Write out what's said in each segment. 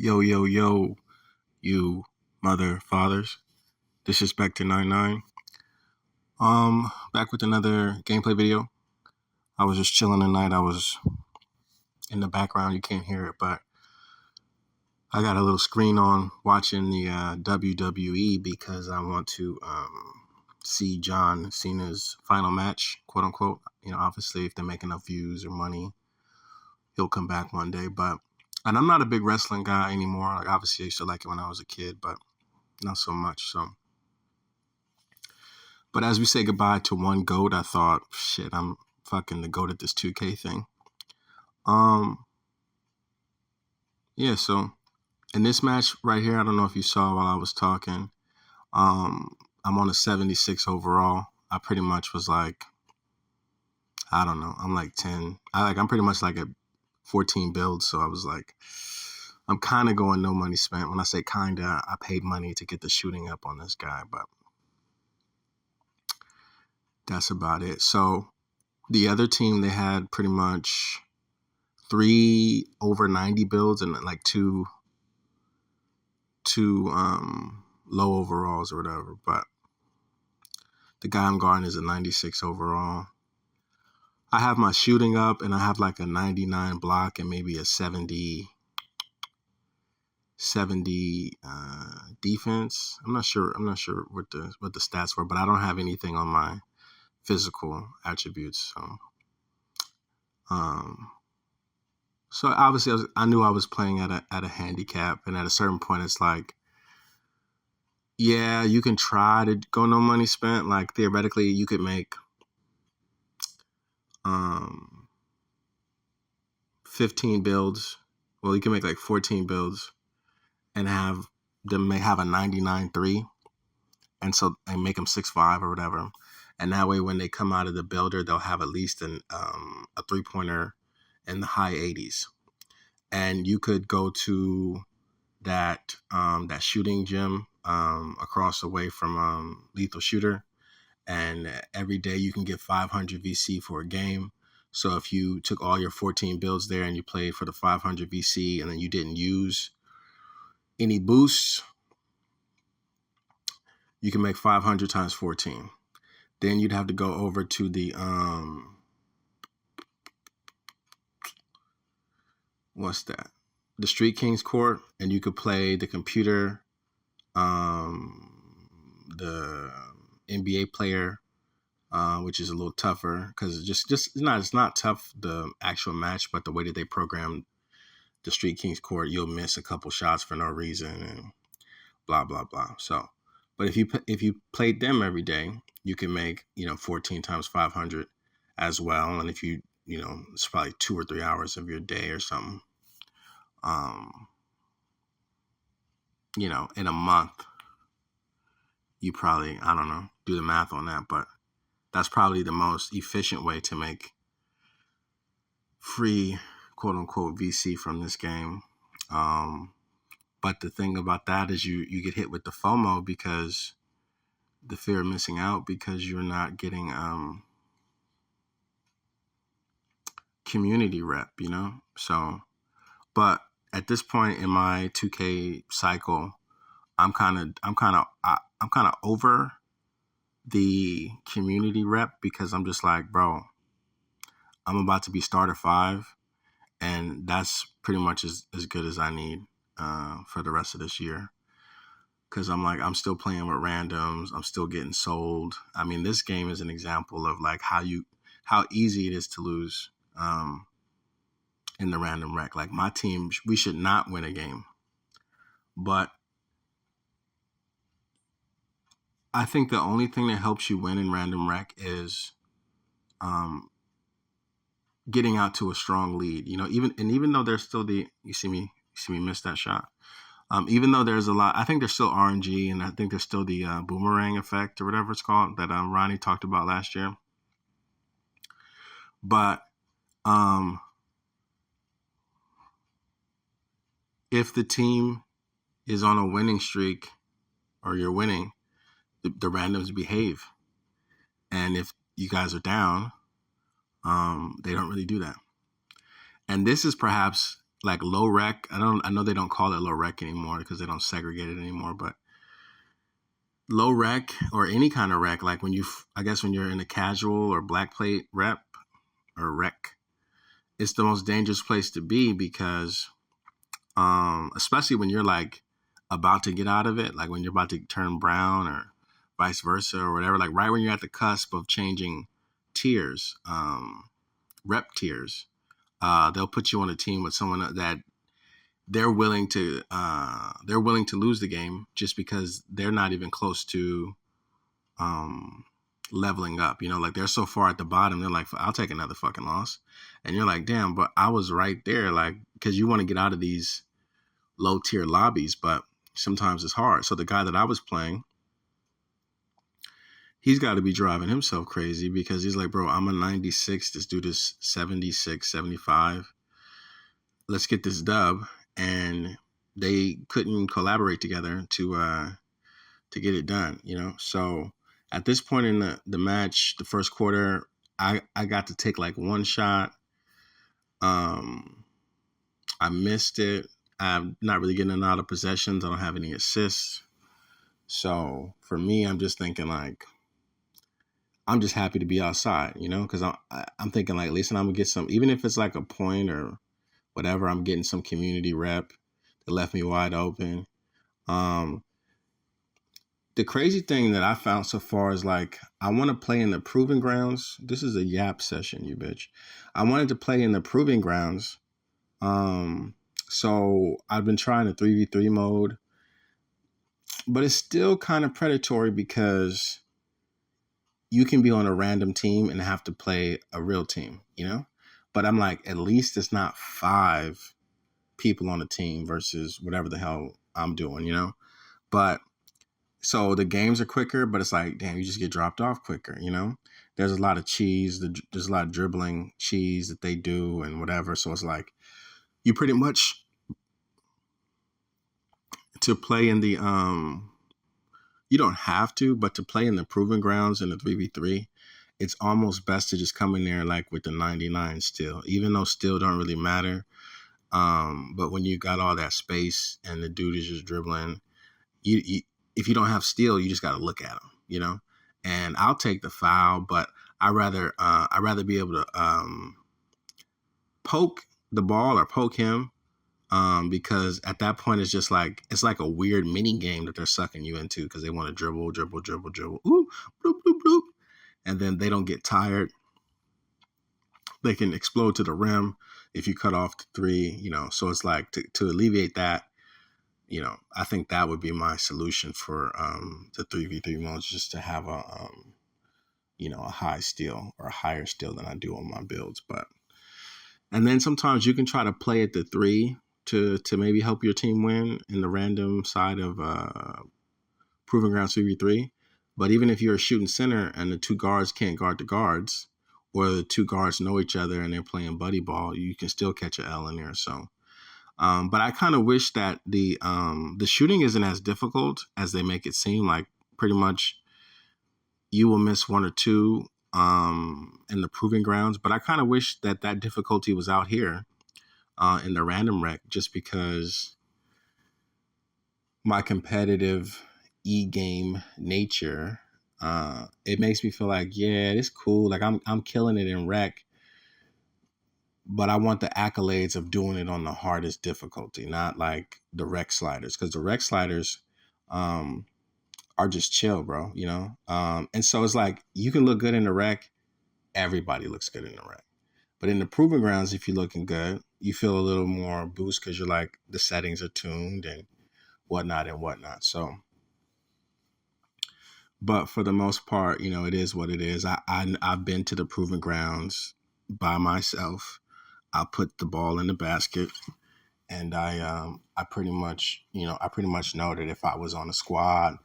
Yo, yo, yo, you mother fathers. Disrespect to 99. Back with another gameplay video. I was just chilling tonight. I was in the background. You can't hear it, but I got a little screen on watching the WWE because I want to see John Cena's final match, quote unquote. Obviously, if they make enough views or money, he'll come back one day. And I'm not a big wrestling guy anymore. Like, obviously, I used to like it when I was a kid, but not so much. But as we say goodbye to one GOAT, I thought, shit, I'm fucking the GOAT at this 2K thing. Yeah, so in this match right here, I don't know if you saw while I was talking, I'm on a 76 overall. I pretty much was like, I don't know, I'm like 10. I'm pretty much like at 14 builds, so I was like, I'm kind of going no money spent. When I say kind of, I paid money to get the shooting up on this guy, but that's about it. So the other team, they had pretty much 3 over 90 builds and like two low overalls or whatever. But the guy I'm guarding is a 96 overall. I have my shooting up and I have like a 99 block and maybe a 70 defense. I'm not sure what the stats were, but I don't have anything on my physical attributes. So obviously I knew I was playing at a handicap, and at a certain point it's like, yeah, you can try to go no money spent. Like theoretically you could make 15 builds. Well, you can make like 14 builds and have them may have a 99-3 and make them 6'5" or whatever. And that way when they come out of the builder, they'll have at least a 3-pointer in the high 80s. And you could go to that shooting gym across the way from Lethal Shooter, and every day you can get 500 VC for a game. So if you took all your 14 builds there and you played for the 500 VC and then you didn't use any boosts, you can make 500 times 14. Then you'd have to go over to the what's that? The Street Kings court, and you could play the computer, the NBA player, which is a little tougher because it's not tough the actual match, but the way that they programmed the Street Kings court, you'll miss a couple shots for no reason and blah blah blah. So, but if you played them every day, you can make 14 times 500 as well, and if it's probably 2 or 3 hours of your day or something. In a month, you probably, I don't know, do the math on that, but that's probably the most efficient way to make free, quote unquote, VC from this game. But the thing about that is you get hit with the FOMO, because the fear of missing out, because you're not getting community rep, So, but at this point in my 2K cycle, I'm kind of over the community rep, because I'm just like, bro, I'm about to be starter 5, and that's pretty much as good as I need for the rest of this year. Because I'm still playing with randoms. I'm still getting sold. I mean, this game is an example of like how easy it is to lose in the random rec. Like my team, we should not win a game, but I think the only thing that helps you win in random rec is getting out to a strong lead. Even though there's still you see me miss that shot. Even though there's a lot, I think there's still RNG, and I think there's still the boomerang effect or whatever it's called that Ronnie talked about last year. But if the team is on a winning streak or you're winning, the randoms behave. And if you guys are down, they don't really do that. And this is perhaps like low rec. I know they don't call it low rec anymore because they don't segregate it anymore, but low rec or any kind of rec, like I guess when you're in a casual or black plate rep or rec, it's the most dangerous place to be because, especially when you're like about to get out of it, like when you're about to turn brown or vice versa or whatever, like right when you're at the cusp of changing tiers, rep tiers, they'll put you on a team with someone that they're willing to lose the game just because they're not even close to um, leveling up. You know, like they're so far at the bottom, they're like, I'll take another fucking loss. And you're like, damn, but I was right there, like, because you want to get out of these low tier lobbies, but sometimes it's hard. So the guy that I was playing, he's got to be driving himself crazy because he's like, bro, I'm a 96. This dude is 76, 75. Let's get this dub. And they couldn't collaborate together to get it done, you know? So at this point in the match, the first quarter, I got to take like one shot. I missed it. I'm not really getting a lot of possessions. I don't have any assists. So for me, I'm just thinking like, I'm just happy to be outside, you know, because I'm thinking like, listen, I'm gonna get some, even if it's like a point or whatever, I'm getting some community rep that left me wide open. Um, the crazy thing that I found so far is like, I want to play in the proving grounds. This is a yap session, you bitch. I wanted to play in the proving grounds. Um, so I've been trying the 3v3 mode, but it's still kind of predatory because you can be on a random team and have to play a real team, you know? But I'm like, at least it's not 5 people on a team versus whatever the hell I'm doing, you know? But so the games are quicker, but it's like, damn, you just get dropped off quicker, you know? There's a lot of cheese, there's a lot of dribbling cheese that they do and whatever. So it's like, you pretty much to play in the, you don't have to, but to play in the proving grounds in the 3v3, it's almost best to just come in there like with the 99 still, even though still don't really matter. But when you got all that space and the dude is just dribbling, you if you don't have steal, you just got to look at him, you know. And I'll take the foul, but I rather be able to poke the ball or poke him, because at that point it's like a weird mini game that they're sucking you into because they want to dribble, dribble, dribble, dribble, ooh, bloop, bloop, bloop, and then they don't get tired. They can explode to the rim if you cut off the three, you know. So it's like to alleviate that, you know, I think that would be my solution for the 3v3 modes, just to have a you know, a high steal or a higher steal than I do on my builds. But and then sometimes you can try to play at the 3 to maybe help your team win in the random side of proving ground 3v3. But even if you're a shooting center and the 2 guards can't guard the guards, or the 2 guards know each other and they're playing buddy ball, you can still catch an L in there. So, but I kind of wish that the shooting isn't as difficult as they make it seem. Like pretty much you will miss 1 or 2 in the proving grounds. But I kind of wish that that difficulty was out here in the random rec, just because my competitive e-game nature, it makes me feel like, yeah, it's cool. Like I'm killing it in rec, but I want the accolades of doing it on the hardest difficulty, not like the rec sliders, because the rec sliders are just chill, bro. You know, and so it's like you can look good in the rec. Everybody looks good in the rec. But in the proving grounds, if you're looking good, you feel a little more boost because you're like the settings are tuned and whatnot and whatnot. So, but for the most part, you know, it is what it is. I've been to the proving grounds by myself. I put the ball in the basket, and I pretty much, you know, know that if I was on a squad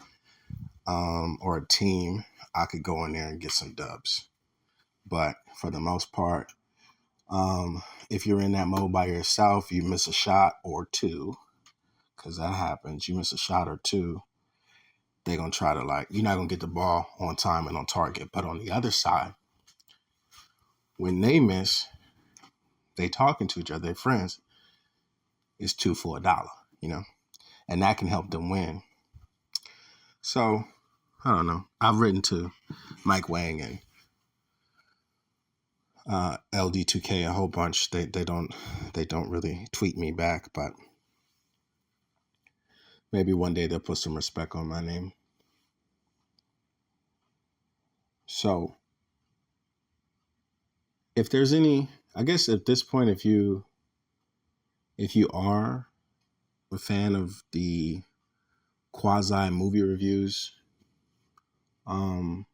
or a team, I could go in there and get some dubs. But for the most part, if you're in that mode by yourself, you miss a shot or 2, because that happens. You miss a shot or 2, they're going to try to, like, you're not going to get the ball on time and on target. But on the other side, when they miss, they talking to each other, they're friends. is two for $1, and that can help them win. So I don't know. I've written to Mike Wang and LD2K a whole bunch. They don't really tweet me back, but maybe one day they'll put some respect on my name. So if there's any, I guess at this point, if you are a fan of the quasi movie reviews that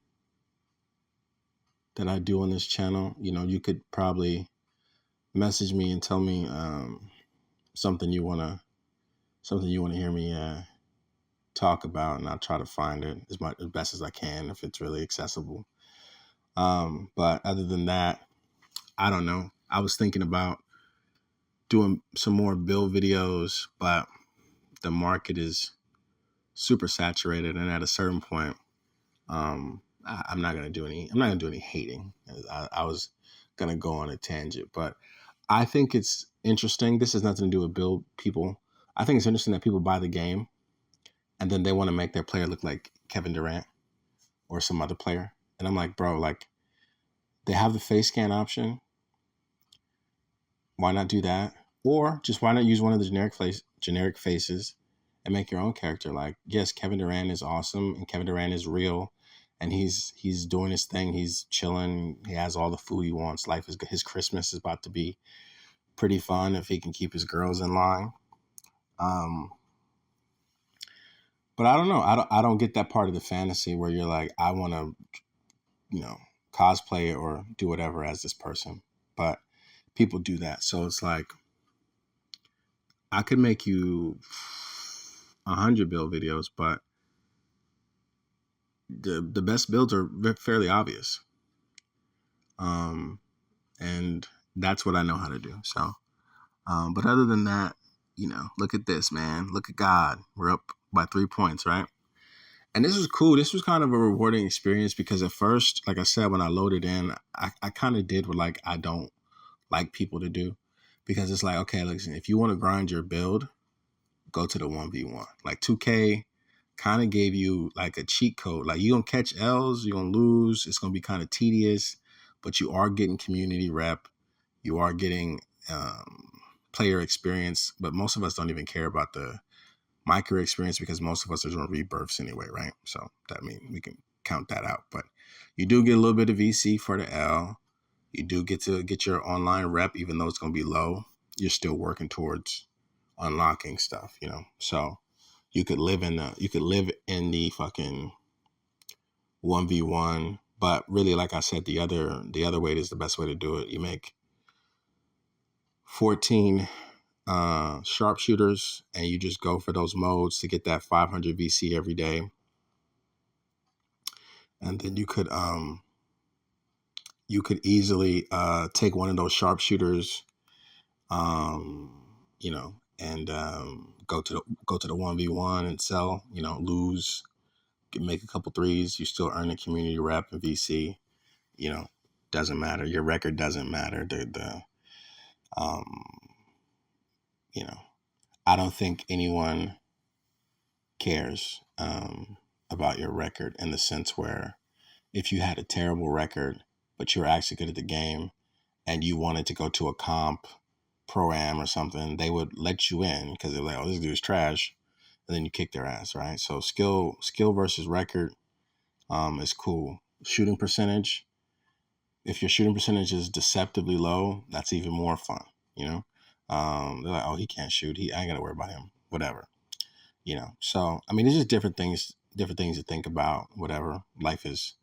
I do on this channel, you could probably message me and tell me something you wanna hear me talk about, and I'll try to find it as best as I can if it's really accessible. But other than that, I don't know. I was thinking about doing some more build videos, but the market is super saturated, and at a certain point, I'm not gonna do any hating. I was gonna go on a tangent, but I think it's interesting. This has nothing to do with build people. I think it's interesting that people buy the game and then they want to make their player look like Kevin Durant or some other player. And I'm like, bro, like, they have the face scan option. Why not do that? Or just why not use one of the generic faces and make your own character? Like, yes, Kevin Durant is awesome and Kevin Durant is real and he's doing his thing. He's chilling. He has all the food he wants. Life is good. His Christmas is about to be pretty fun if he can keep his girls in line. But I don't know. I don't get that part of the fantasy where you're like, I want to, cosplay or do whatever as this person. But people do that. So it's like, I could make you 100 build videos, but the best builds are fairly obvious. And that's what I know how to do. So, but other than that, look at this, man. Look at God. We're up by 3 points, right? And this was cool. This was kind of a rewarding experience because at first, like I said, when I loaded in, I kind of did what like I don't like people to do, because it's like, okay, listen, if you want to grind your build, go to the 1v1. Like 2K kind of gave you like a cheat code. Like, you're going to catch L's, you're going to lose. It's going to be kind of tedious, but you are getting community rep. You are getting player experience, but most of us don't even care about the micro experience because most of us are doing rebirths anyway, right? So that means we can count that out. But you do get a little bit of VC for the L. You do get to get your online rep, even though it's going to be low. You're still working towards unlocking stuff, So you could live in the fucking 1v1, but really, like I said, the other way is the best way to do it. You make 14 sharpshooters and you just go for those modes to get that 500 VC every day. And then you could easily take one of those sharpshooters, and go to the 1v1 and sell, lose, make a couple threes. You still earn a community rep and VC. Doesn't matter. Your record doesn't matter. I don't think anyone cares about your record, in the sense where if you had a terrible record, but you're actually good at the game and you wanted to go to a comp, pro-am or something, they would let you in because they're like, oh, this dude's trash. And then you kick their ass, right? So skill versus record is cool. Shooting percentage, if your shooting percentage is deceptively low, that's even more fun, They're like, oh, he can't shoot. I ain't got to worry about him. Whatever. So I mean, it's just different things to think about. Whatever. Life is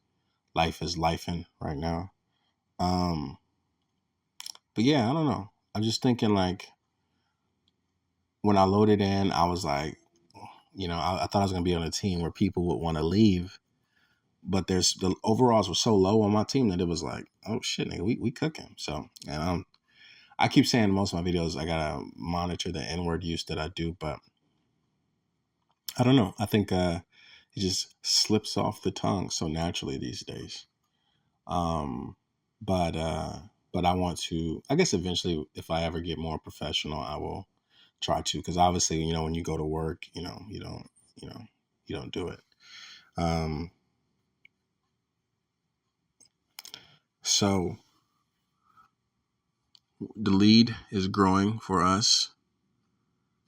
lifing right now. But yeah, I don't know. I'm just thinking, like, when I loaded in, I was like, I thought I was gonna be on a team where people would want to leave, but the overalls were so low on my team that it was like, oh shit, nigga, we cooking. So, and I keep saying in most of my videos I gotta monitor the N-word use that I do, but I don't know. I think it just slips off the tongue so naturally these days. But I want to, I guess eventually, if I ever get more professional, I will try to, because obviously, when you go to work, you don't do it. Um, so the lead is growing for us.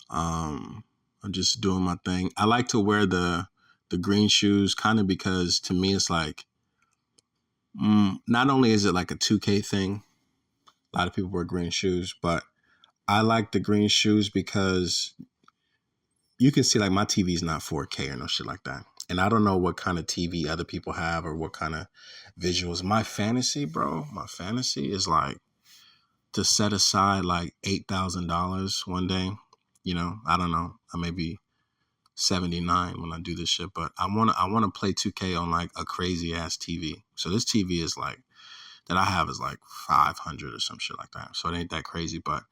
I'm just doing my thing. I like to wear the green shoes kind of because to me it's like, not only is it like a 2K thing, a lot of people wear green shoes, but I like the green shoes because you can see like my TV is not 4K or no shit like that. And I don't know what kind of TV other people have or what kind of visuals. My fantasy, bro, my fantasy is like to set aside like $8,000 one day. I don't know. I may be 79 when I do this shit, but I wanna play 2K on like a crazy ass TV. So this TV is like that I have is like 500 or some shit like that. So it ain't that crazy, but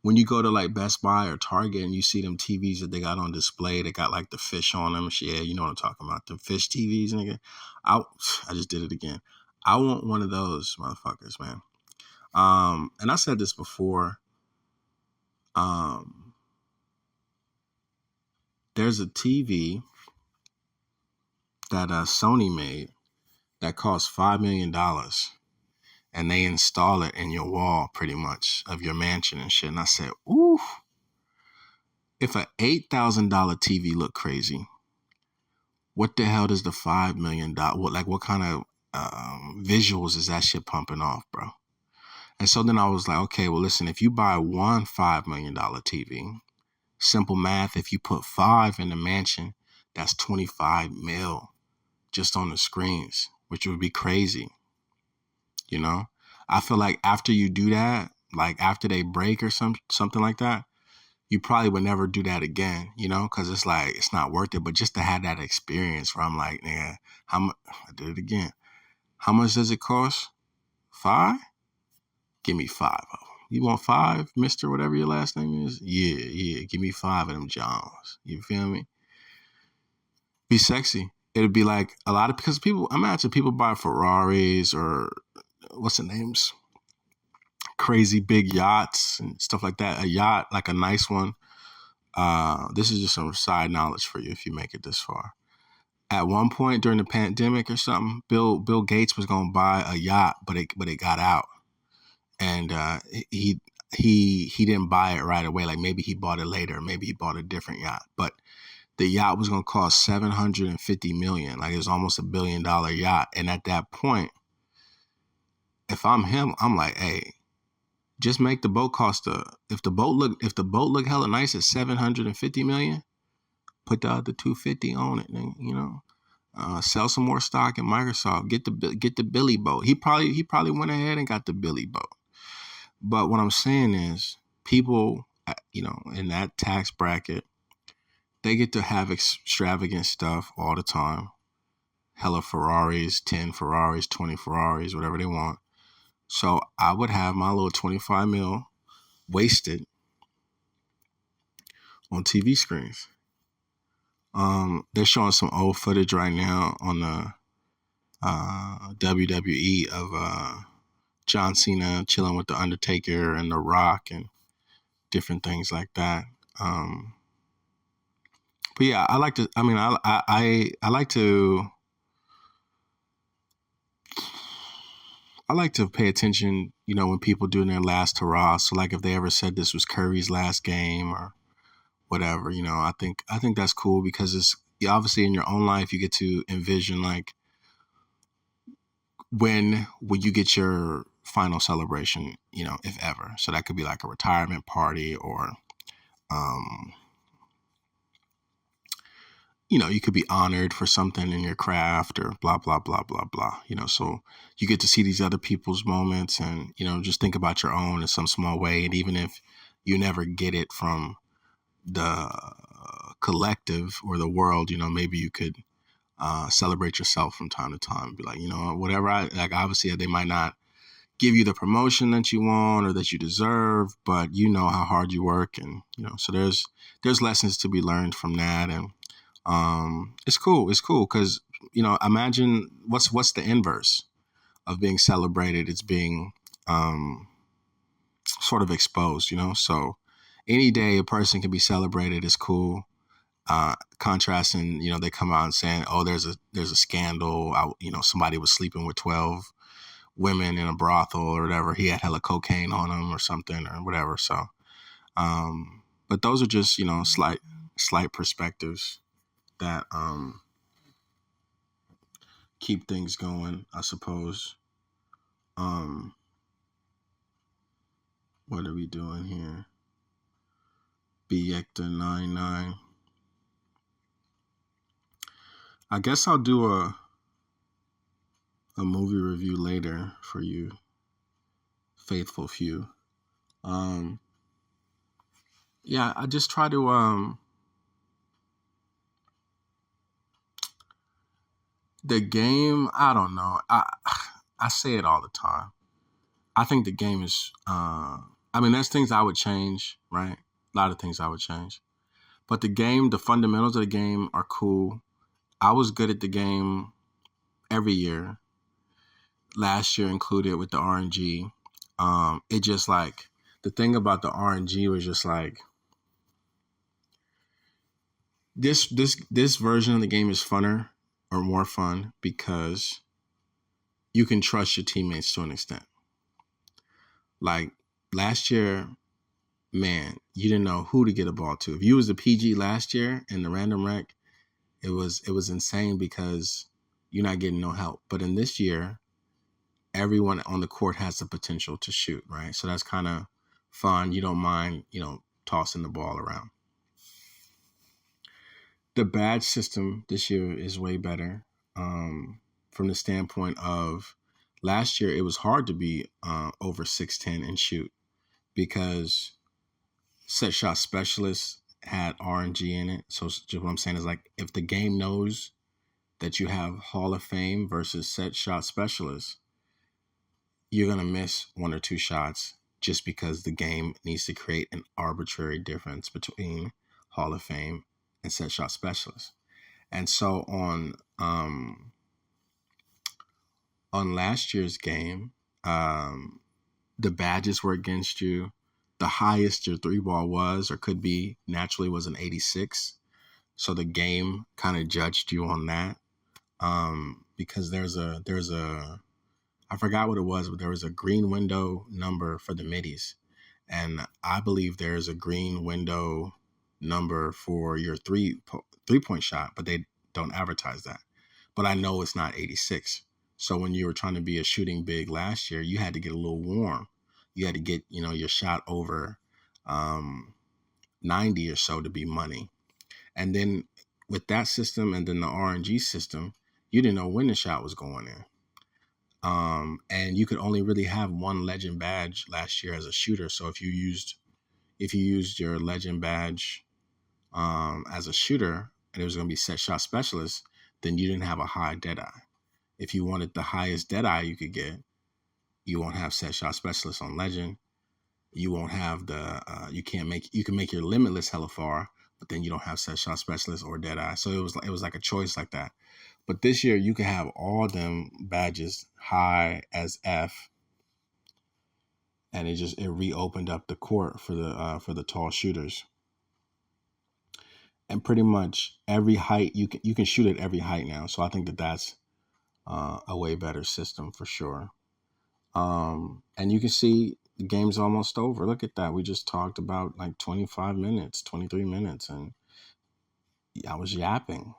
when you go to like Best Buy or Target and you see them TVs that they got on display, they got like the fish on them. Yeah, you know what I'm talking about. The fish TVs, nigga. I just did it again. I want one of those motherfuckers, man. And I said this before. Um, there's a TV that Sony made that cost $5 million, and they install it in your wall, pretty much, of your mansion and shit. And I said, ooh, if a $8,000 TV look crazy, what the hell does the $5 million? What kind of visuals is that shit pumping off, bro? And so then I was like, okay, well, listen, if you buy one $5 million TV, simple math, if you put 5 in the mansion, that's 25 mil just on the screens, which would be crazy. I feel like after you do that, like after they break or something like that, you probably would never do that again, because it's like, it's not worth it. But just to have that experience where I'm like, yeah, I did it again. How much does it cost? 5? Give me 5 of them. You want 5, Mr. Whatever your last name is? Yeah. Give me 5 of them Johns. You feel me? Be sexy. It'd be like a lot of, because people, imagine people buy Ferraris or what's the names? Crazy big yachts and stuff like that. A yacht, like a nice one. This is just some side knowledge for you if you make it this far. At one point during the pandemic or something, Bill Gates was gonna buy a yacht, but it got out, and he didn't buy it right away. Like maybe he bought it later, maybe he bought a different yacht, but the yacht was gonna cost $750 million. Like it was almost $1 billion yacht, and at that point, if I'm him, I'm like, hey, just make the boat cost if the boat look hella nice at 750 million, put the other 250 on it, sell some more stock in Microsoft, get the Billy boat. He probably went ahead and got the Billy boat. But what I'm saying is people, in that tax bracket, they get to have extravagant stuff all the time. Hella Ferraris, 10 Ferraris, 20 Ferraris, whatever they want. So I would have my little 25 mil wasted on TV screens. They're showing some old footage right now on the WWE of John Cena chilling with the Undertaker and The Rock and different things like that. But yeah, I like to. I mean, I like to. I like to pay attention, when people doing their last hurrah. So like if they ever said this was Curry's last game or whatever, I think that's cool because it's obviously in your own life you get to envision like when will you get your final celebration, if ever. So that could be like a retirement party or um you could be honored for something in your craft or blah, blah, blah, blah, blah. So you get to see these other people's moments and, just think about your own in some small way. And even if you never get it from the collective or the world, maybe you could celebrate yourself from time to time. Be like, whatever like obviously they might not give you the promotion that you want or that you deserve, but you know how hard you work. And, so there's lessons to be learned from that. And it's cool. It's cool because, imagine what's the inverse of being celebrated. It's being sort of exposed, So any day a person can be celebrated is cool. Contrasting, they come out and saying, "Oh, there's a scandal. Somebody was sleeping with 12 women in a brothel or whatever. He had hella cocaine on him or something or whatever." So, but those are just slight perspectives that keep things going, I suppose. What are we doing here? Biekta99. I guess I'll do a movie review later for you, faithful few. Yeah, I just try to the game. I don't know. I say it all the time. I think the game is. There's things I would change, right? A lot of things I would change, but the fundamentals of the game are cool. I was good at the game every year. Last year included with the RNG. It just like the thing about the RNG was just like this version of the game is funner or more fun because you can trust your teammates to an extent. Like last year, man, you didn't know who to get a ball to. If you was a PG last year in the random rec, it was insane because you're not getting no help. But in this year, everyone on the court has the potential to shoot, right? So that's kind of fun. You don't mind, tossing the ball around. The badge system this year is way better from the standpoint of last year, it was hard to be over 6'10" and shoot because set shot specialists had RNG in it. So just what I'm saying is like if the game knows that you have Hall of Fame versus set shot specialists, you're going to miss one or two shots just because the game needs to create an arbitrary difference between Hall of Fame and set shot specialists. And so on last year's game, the badges were against you. The highest your three ball was or could be naturally was an 86. So the game kind of judged you on that because there's a I forgot what it was, but there was a green window number for the middies. And I believe there's a green window number for your three-point shot, but they don't advertise that. But I know it's not 86. So when you were trying to be a shooting big last year, you had to get a little warm. You had to get, your shot over 90 or so to be money. And then with that system and then the RNG system, you didn't know when the shot was going in. And you could only really have one legend badge last year as a shooter. So if you used your legend badge as a shooter and it was going to be set shot specialist, then you didn't have a high deadeye. If you wanted the highest deadeye you could get, you won't have set shot specialist on legend. You won't have you can make your limitless hella far, but then you don't have set shot specialist or deadeye. So it was like a choice like that. But this year you can have all them badges high as F, and it reopened up the court for the tall shooters. And pretty much every height you can shoot at every height now. So I think that's a way better system for sure. And you can see the game's almost over. Look at that. We just talked about like 25 minutes, 23 minutes, and I was yapping,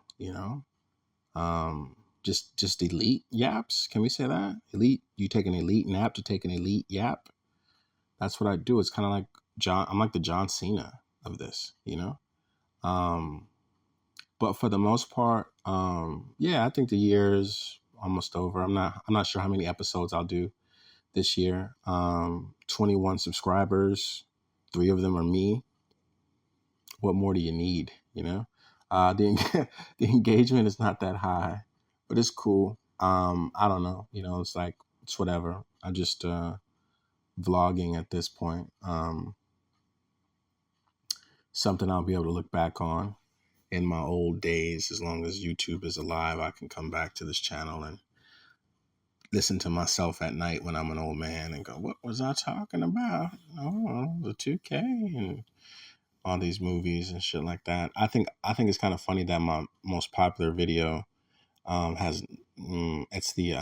just elite yaps. Can we say that? Elite, you take an elite nap to take an elite yap. That's what I do. It's kind of like I'm like the John Cena of this, But for the most part, I think the year is almost over. I'm not sure how many episodes I'll do this year. 21 subscribers, 3 of them are me. What more do you need? The engagement is not that high, but it's cool. I don't know. It's like it's whatever. I'm just vlogging at this point. Something I'll be able to look back on in my old days. As long as YouTube is alive, I can come back to this channel and listen to myself at night when I'm an old man and go, what was I talking about? Oh, the 2K and all these movies and shit like that. I think it's kind of funny that my most popular video has it's the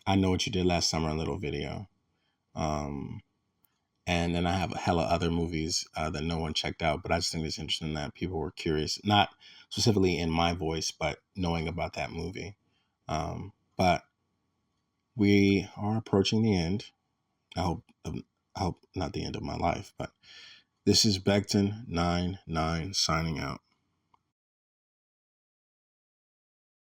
I know what you did last summer little video. Um, and then I have a hella other movies that no one checked out, but I just think it's interesting that people were curious, not specifically in my voice, but knowing about that movie. But we are approaching the end. I hope, I hope not the end of my life, but this is Becton 99 signing out.